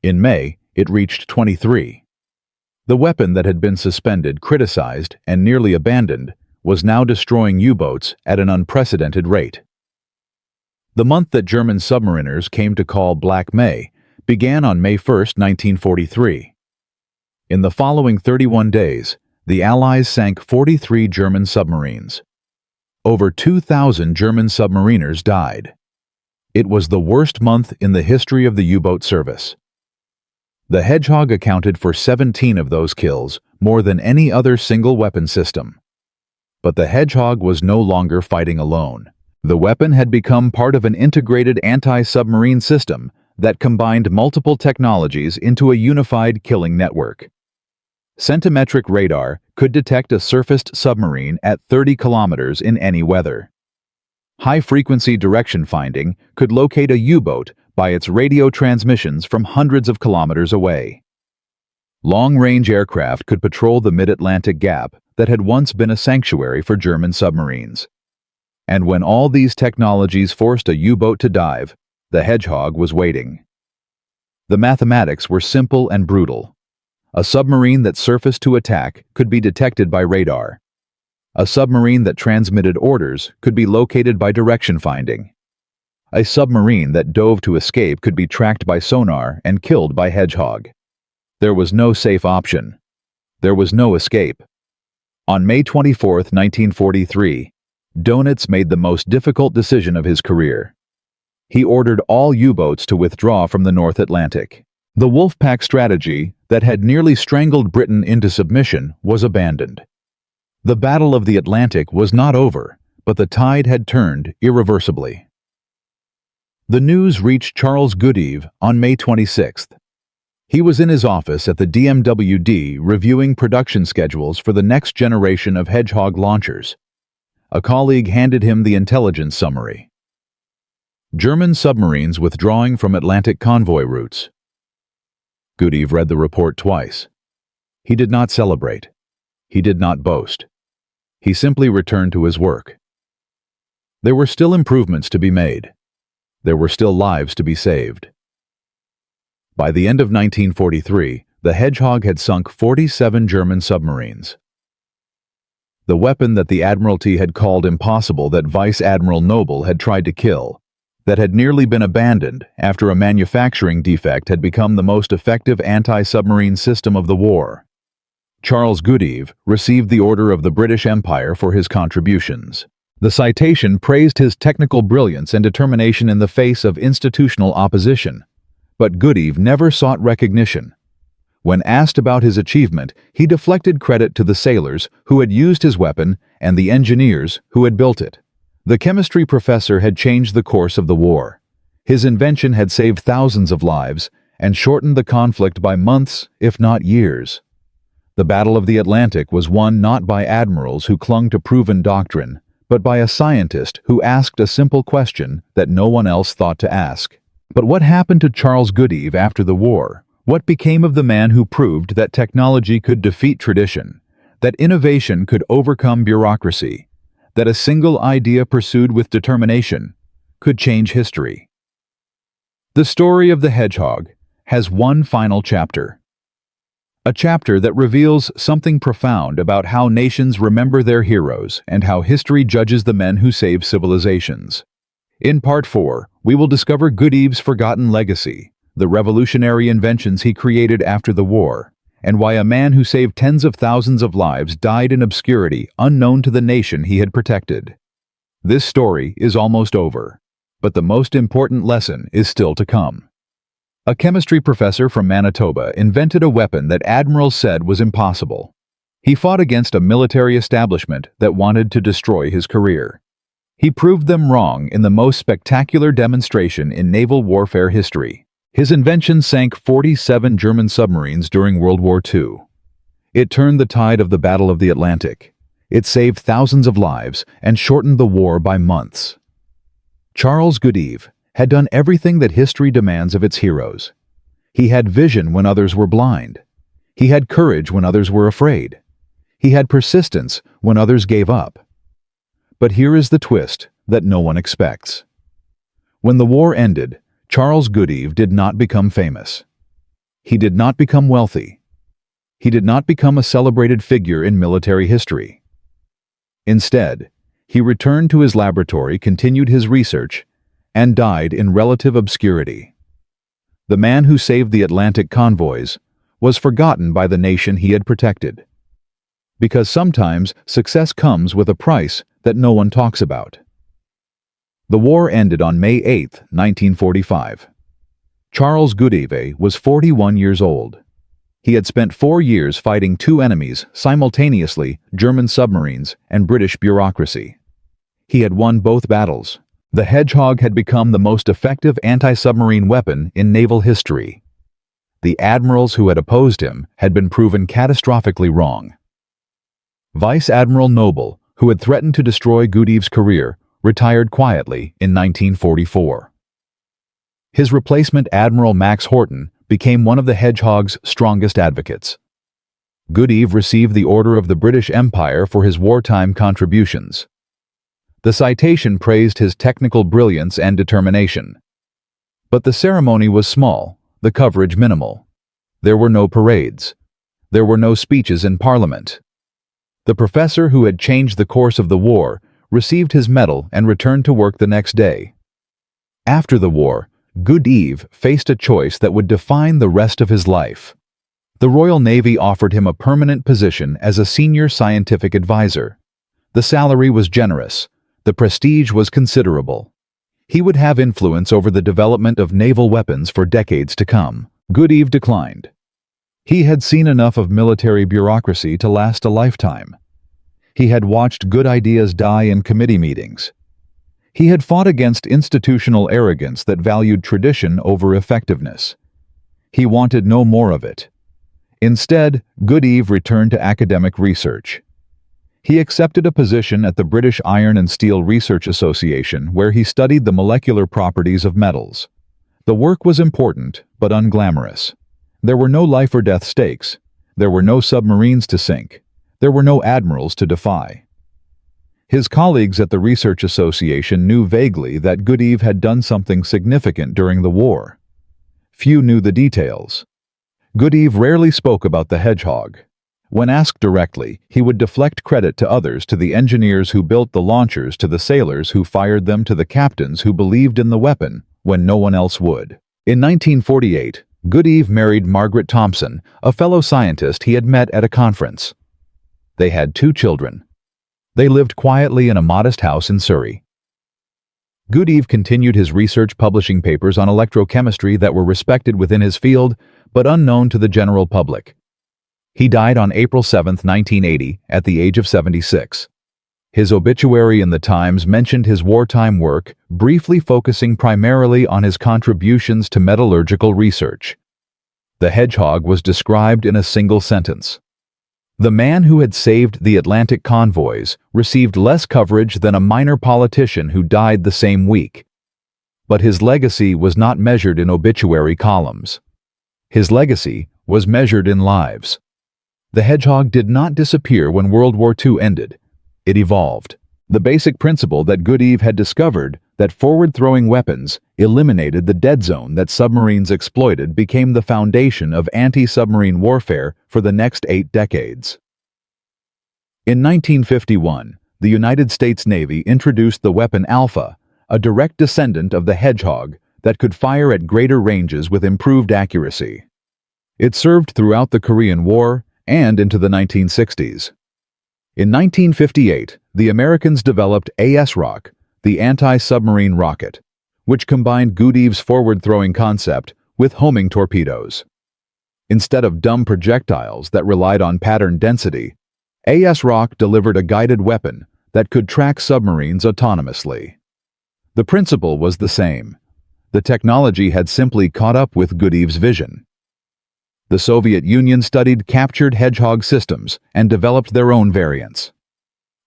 In May, it reached 23. The weapon that had been suspended, criticized, and nearly abandoned was now destroying U-boats at an unprecedented rate. The month that German submariners came to call Black May began on May 1, 1943. In the following 31 days, the Allies sank 43 German submarines. Over 2,000 German submariners died. It was the worst month in the history of the U-boat service. The Hedgehog accounted for 17 of those kills, more than any other single weapon system. But the Hedgehog was no longer fighting alone. The weapon had become part of an integrated anti-submarine system that combined multiple technologies into a unified killing network. Centimetric radar could detect a surfaced submarine at 30 kilometers in any weather. High-frequency direction finding could locate a U-boat by its radio transmissions from hundreds of kilometers away. Long-range aircraft could patrol the mid-Atlantic gap that had once been a sanctuary for German submarines. And when all these technologies forced a U-boat to dive, the Hedgehog was waiting. The mathematics were simple and brutal. A submarine that surfaced to attack could be detected by radar. A submarine that transmitted orders could be located by direction finding. A submarine that dove to escape could be tracked by sonar and killed by Hedgehog. There was no safe option. There was no escape. On May 24, 1943, Dönitz made the most difficult decision of his career. He ordered all U-boats to withdraw from the North Atlantic. The Wolfpack strategy that had nearly strangled Britain into submission was abandoned. The Battle of the Atlantic was not over, but the tide had turned irreversibly. The news reached Charles Goodeve on May 26th. He was in his office at the DMWD reviewing production schedules for the next generation of Hedgehog launchers. A colleague handed him the intelligence summary. German submarines withdrawing from Atlantic convoy routes. Goodeve read the report twice. He did not celebrate. He did not boast. He simply returned to his work. There were still improvements to be made. There were still lives to be saved. By the end of 1943, the Hedgehog had sunk 47 German submarines. The weapon that the Admiralty had called impossible, that Vice Admiral Noble had tried to kill, that had nearly been abandoned after a manufacturing defect, had become the most effective anti-submarine system of the war. Charles Goodeve received the Order of the British Empire for his contributions. The citation praised his technical brilliance and determination in the face of institutional opposition. But Goodeve never sought recognition. When asked about his achievement, he deflected credit to the sailors who had used his weapon and the engineers who had built it. The chemistry professor had changed the course of the war. His invention had saved thousands of lives and shortened the conflict by months, if not years. The Battle of the Atlantic was won not by admirals who clung to proven doctrine, but by a scientist who asked a simple question that no one else thought to ask. But what happened to Charles Goodeve after the war? What became of the man who proved that technology could defeat tradition, that innovation could overcome bureaucracy, that a single idea pursued with determination could change history? The story of the Hedgehog has one final chapter. A chapter that reveals something profound about how nations remember their heroes and how history judges the men who save civilizations. In Part 4, we will discover Goodeve's forgotten legacy, the revolutionary inventions he created after the war, and why a man who saved tens of thousands of lives died in obscurity unknown to the nation he had protected. This story is almost over, but the most important lesson is still to come. A chemistry professor from Manitoba invented a weapon that admirals said was impossible. He fought against a military establishment that wanted to destroy his career. He proved them wrong in the most spectacular demonstration in naval warfare history. His invention sank 47 German submarines during World War II. It turned the tide of the Battle of the Atlantic. It saved thousands of lives and shortened the war by months. Charles Goodeve had done everything that history demands of its heroes. He had vision when others were blind. He had courage when others were afraid. He had persistence when others gave up. But here is the twist that no one expects. When the war ended, Charles Goodeve did not become famous. He did not become wealthy. He did not become a celebrated figure in military history. Instead, he returned to his laboratory, continued his research, and died in relative obscurity. The man who saved the Atlantic convoys was forgotten by the nation he had protected. Because sometimes success comes with a price that no one talks about. The war ended on May 8, 1945. Charles Goodeve was 41 years old. He had spent 4 years fighting two enemies simultaneously, German submarines and British bureaucracy. He had won both battles. The Hedgehog had become the most effective anti-submarine weapon in naval history. The admirals who had opposed him had been proven catastrophically wrong. Vice Admiral Noble, who had threatened to destroy Goodeve's career, retired quietly in 1944. His replacement, Admiral Max Horton, became one of the Hedgehog's strongest advocates. Goodeve received the Order of the British Empire for his wartime contributions. The citation praised his technical brilliance and determination. But the ceremony was small, the coverage minimal. There were no parades. There were no speeches in Parliament. The professor who had changed the course of the war received his medal and returned to work the next day. After the war, Goodeve faced a choice that would define the rest of his life. The Royal Navy offered him a permanent position as a senior scientific advisor. The salary was generous. The prestige was considerable. He would have influence over the development of naval weapons for decades to come. Goodeve declined. He had seen enough of military bureaucracy to last a lifetime. He had watched good ideas die in committee meetings. He had fought against institutional arrogance that valued tradition over effectiveness. He wanted no more of it. Instead, Goodeve returned to academic research. He accepted a position at the British Iron and Steel Research Association, where he studied the molecular properties of metals. The work was important, but unglamorous. There were no life-or-death stakes. There were no submarines to sink. There were no admirals to defy. His colleagues at the Research Association knew vaguely that Goodeve had done something significant during the war. Few knew the details. Goodeve rarely spoke about the Hedgehog. When asked directly, he would deflect credit to others, to the engineers who built the launchers, to the sailors who fired them, to the captains who believed in the weapon when no one else would. In 1948, Goodeve married Margaret Thompson, a fellow scientist he had met at a conference. They had 2 children. They lived quietly in a modest house in Surrey. Goodeve continued his research, publishing papers on electrochemistry that were respected within his field, but unknown to the general public. He died on April 7, 1980, at the age of 76. His obituary in the Times mentioned his wartime work, briefly focusing primarily on his contributions to metallurgical research. The Hedgehog was described in a single sentence. The man who had saved the Atlantic convoys received less coverage than a minor politician who died the same week. But his legacy was not measured in obituary columns. His legacy was measured in lives. The Hedgehog did not disappear when World War II ended. It evolved. The basic principle that Goodeve had discovered, that forward-throwing weapons eliminated the dead zone that submarines exploited, became the foundation of anti-submarine warfare for the next 8 decades. In 1951, the United States Navy introduced the weapon Alpha, a direct descendant of the Hedgehog that could fire at greater ranges with improved accuracy. It served throughout the Korean War and into the 1960s. In 1958, the Americans developed ASROC, the anti-submarine rocket, which combined Goodeve's forward-throwing concept with homing torpedoes. Instead of dumb projectiles that relied on pattern density, ASROC delivered a guided weapon that could track submarines autonomously. The principle was the same. The technology had simply caught up with Goodeve's vision. The Soviet Union studied captured Hedgehog systems and developed their own variants.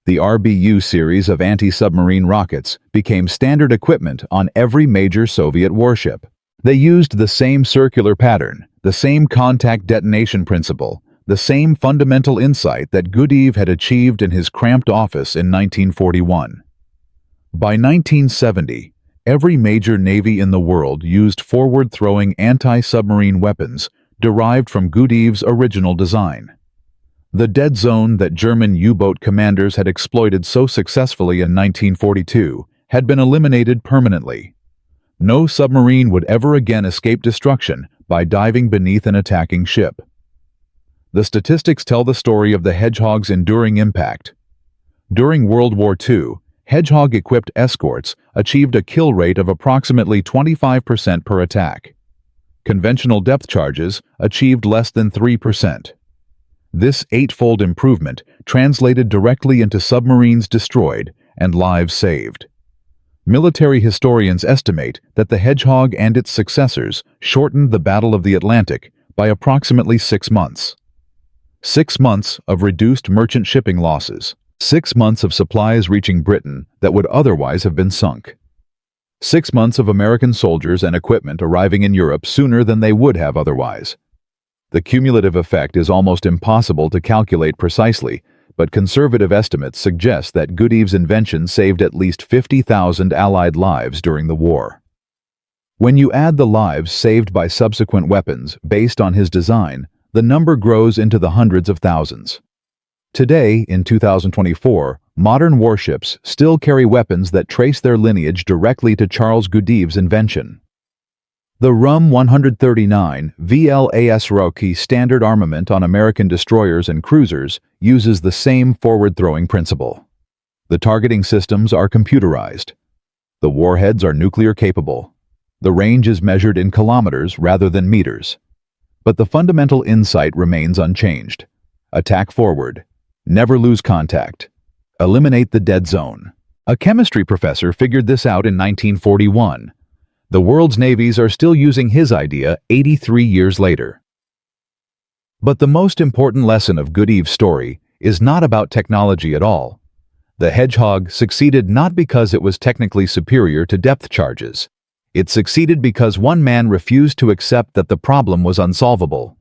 The RBU series of anti-submarine rockets became standard equipment on every major Soviet warship. They used the same circular pattern, the same contact detonation principle, the same fundamental insight that Goodeve had achieved in his cramped office in 1941. By 1970, every major navy in the world used forward-throwing anti-submarine weapons derived from Goodeve's original design. The dead zone that German U-boat commanders had exploited so successfully in 1942 had been eliminated permanently. No submarine would ever again escape destruction by diving beneath an attacking ship. The statistics tell the story of the Hedgehog's enduring impact. During World War II, Hedgehog-equipped escorts achieved a kill rate of approximately 25% per attack. Conventional depth charges achieved less than 3%. This eightfold improvement translated directly into submarines destroyed and lives saved. Military historians estimate that the Hedgehog and its successors shortened the Battle of the Atlantic by approximately 6 months. 6 months of reduced merchant shipping losses. 6 months of supplies reaching Britain that would otherwise have been sunk. 6 months of American soldiers and equipment arriving in Europe sooner than they would have otherwise. The cumulative effect is almost impossible to calculate precisely, but conservative estimates suggest that Goodeve's invention saved at least 50,000 Allied lives during the war. When you add the lives saved by subsequent weapons based on his design, the number grows into the hundreds of thousands. Today, in 2024, modern warships still carry weapons that trace their lineage directly to Charles Goodeve's invention. The RUM-139 VLAS Rocky standard armament on American destroyers and cruisers uses the same forward-throwing principle. The targeting systems are computerized. The warheads are nuclear-capable. The range is measured in kilometers rather than meters. But the fundamental insight remains unchanged. Attack forward. Never lose contact. Eliminate the dead zone. A chemistry professor figured this out in 1941. The world's navies are still using his idea 83 years later. But the most important lesson of Goodeve's story is not about technology at all. The Hedgehog succeeded not because it was technically superior to depth charges. It succeeded because one man refused to accept that the problem was unsolvable.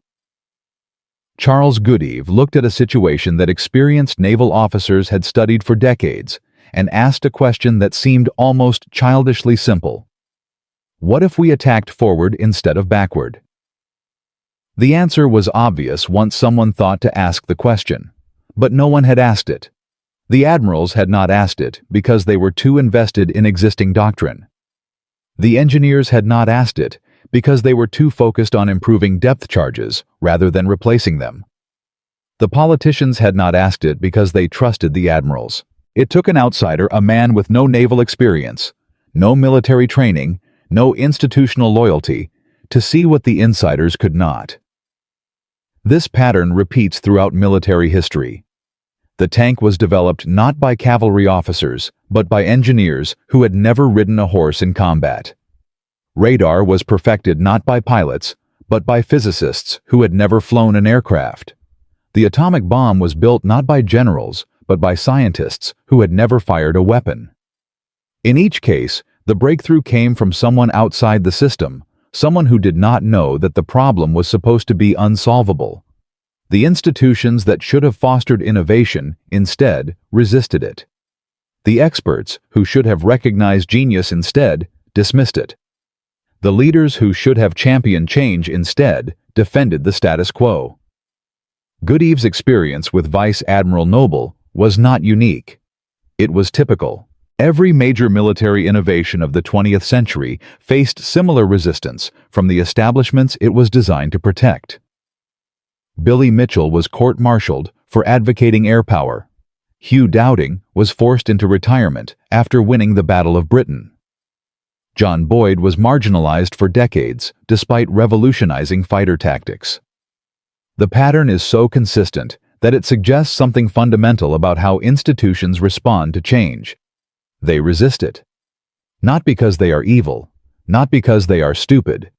Charles Goodeve looked at a situation that experienced naval officers had studied for decades and asked a question that seemed almost childishly simple. What if we attacked forward instead of backward? The answer was obvious once someone thought to ask the question, but no one had asked it. The admirals had not asked it because they were too invested in existing doctrine. The engineers had not asked it because they were too focused on improving depth charges rather than replacing them. The politicians had not asked it because they trusted the admirals. It took an outsider, a man with no naval experience, no military training, no institutional loyalty, to see what the insiders could not. This pattern repeats throughout military history. The tank was developed not by cavalry officers, but by engineers who had never ridden a horse in combat. Radar was perfected not by pilots, but by physicists who had never flown an aircraft. The atomic bomb was built not by generals, but by scientists who had never fired a weapon. In each case, the breakthrough came from someone outside the system, someone who did not know that the problem was supposed to be unsolvable. The institutions that should have fostered innovation, instead, resisted it. The experts, who should have recognized genius instead, dismissed it. The leaders who should have championed change instead, defended the status quo. Goodeve's experience with Vice Admiral Noble was not unique. It was typical. Every major military innovation of the 20th century faced similar resistance from the establishments it was designed to protect. Billy Mitchell was court-martialed for advocating air power. Hugh Dowding was forced into retirement after winning the Battle of Britain. John Boyd was marginalized for decades despite revolutionizing fighter tactics. The pattern is so consistent that it suggests something fundamental about how institutions respond to change. They resist it. Not because they are evil, not because they are stupid,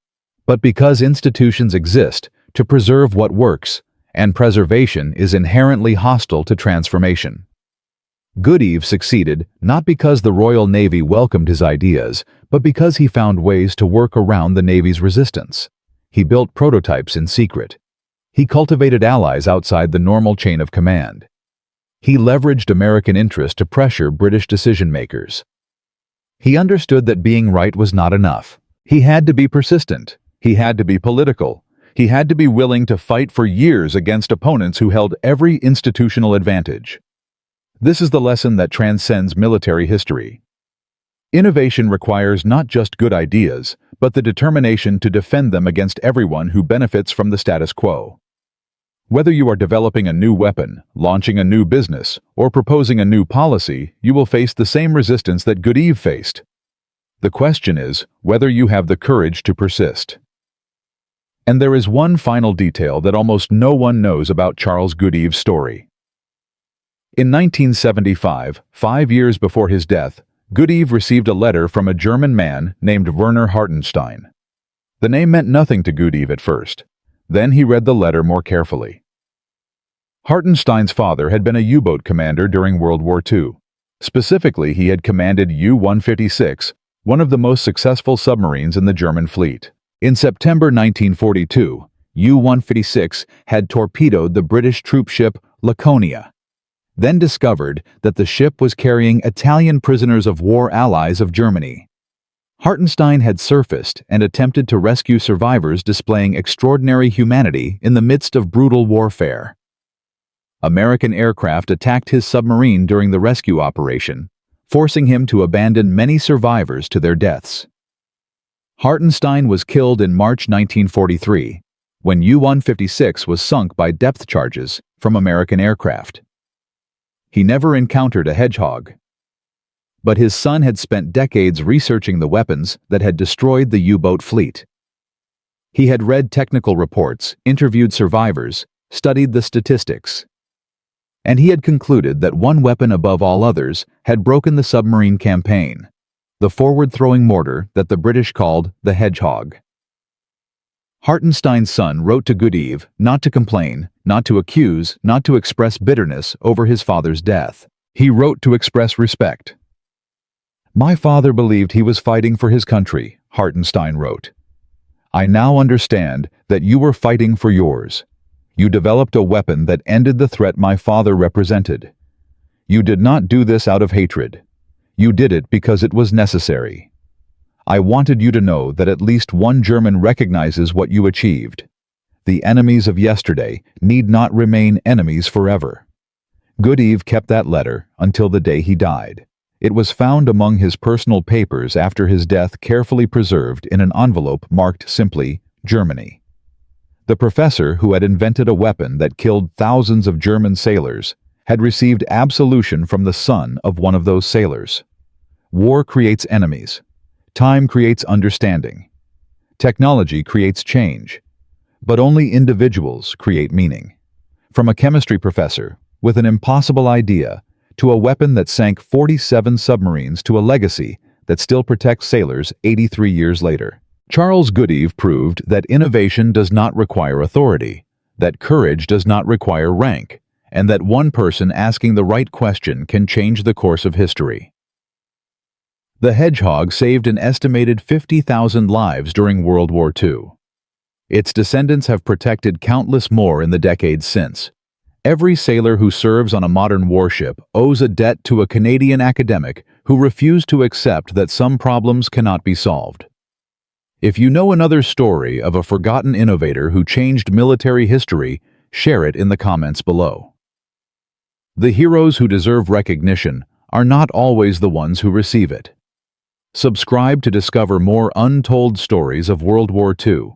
but because institutions exist to preserve what works, and preservation is inherently hostile to transformation. Goodeve succeeded not because the Royal Navy welcomed his ideas, but because he found ways to work around the Navy's resistance. He built prototypes in secret. He cultivated allies outside the normal chain of command. He leveraged American interest to pressure British decision-makers. He understood that being right was not enough. He had to be persistent. He had to be political. He had to be willing to fight for years against opponents who held every institutional advantage. This is the lesson that transcends military history. Innovation requires not just good ideas, but the determination to defend them against everyone who benefits from the status quo. Whether you are developing a new weapon, launching a new business, or proposing a new policy, you will face the same resistance that Goodeve faced. The question is whether you have the courage to persist. And there is one final detail that almost no one knows about Charles Goodeve's story. In 1975, 5 years before his death, Goodeve received a letter from a German man named Werner Hartenstein. The name meant nothing to Goodeve at first. Then he read the letter more carefully. Hartenstein's father had been a U-boat commander during World War II. Specifically, he had commanded U-156, one of the most successful submarines in the German fleet. In September 1942, U-156 had torpedoed the British troop ship Laconia, then discovered that the ship was carrying Italian prisoners of war allies of Germany. Hartenstein had surfaced and attempted to rescue survivors displaying extraordinary humanity in the midst of brutal warfare. American aircraft attacked his submarine during the rescue operation, forcing him to abandon many survivors to their deaths. Hartenstein was killed in March 1943, when U-156 was sunk by depth charges from American aircraft. He never encountered a Hedgehog. But his son had spent decades researching the weapons that had destroyed the U-boat fleet. He had read technical reports, interviewed survivors, studied the statistics. And he had concluded that one weapon above all others had broken the submarine campaign, the forward-throwing mortar that the British called the Hedgehog. Hartenstein's son wrote to Goodeve not to complain, not to accuse, not to express bitterness over his father's death. He wrote to express respect. "My father believed he was fighting for his country," Hartenstein wrote. "I now understand that you were fighting for yours. You developed a weapon that ended the threat my father represented. You did not do this out of hatred. You did it because it was necessary. I wanted you to know that at least one German recognizes what you achieved. The enemies of yesterday need not remain enemies forever." Goodeve kept that letter until the day he died. It was found among his personal papers after his death, carefully preserved in an envelope marked simply, Germany. The professor who had invented a weapon that killed thousands of German sailors had received absolution from the son of one of those sailors. War creates enemies. Time creates understanding. Technology creates change. But only individuals create meaning. From a chemistry professor with an impossible idea to a weapon that sank 47 submarines to a legacy that still protects sailors 83 years later. Charles Goodeve proved that innovation does not require authority, that courage does not require rank, and that one person asking the right question can change the course of history. The Hedgehog saved an estimated 50,000 lives during World War II. Its descendants have protected countless more in the decades since. Every sailor who serves on a modern warship owes a debt to a Canadian academic who refused to accept that some problems cannot be solved. If you know another story of a forgotten innovator who changed military history, share it in the comments below. The heroes who deserve recognition are not always the ones who receive it. Subscribe to discover more untold stories of World War II,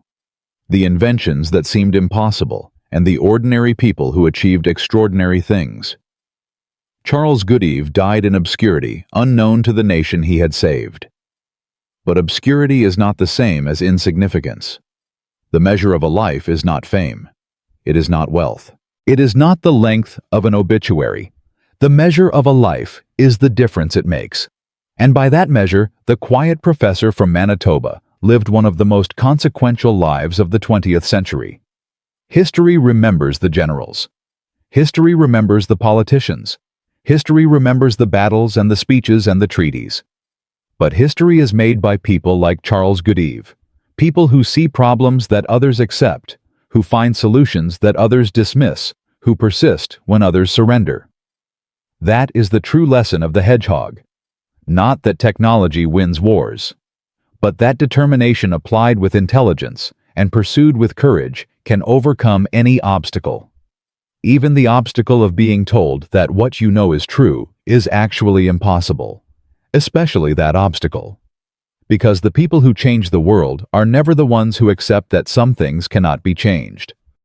the inventions that seemed impossible, and the ordinary people who achieved extraordinary things. Charles Goodeve died in obscurity, unknown to the nation he had saved. But obscurity is not the same as insignificance. The measure of a life is not fame. It is not wealth. It is not the length of an obituary. The measure of a life is the difference it makes. And by that measure, the quiet professor from Manitoba lived one of the most consequential lives of the 20th century. History remembers the generals. History remembers the politicians. History remembers the battles and the speeches and the treaties. But history is made by people like Charles Goodeve, people who see problems that others accept, who find solutions that others dismiss, who persist when others surrender. That is the true lesson of the hedgehog. Not that technology wins wars, but that determination applied with intelligence and pursued with courage can overcome any obstacle. Even the obstacle of being told that what you know is true is actually impossible, especially that obstacle. Because the people who change the world are never the ones who accept that some things cannot be changed.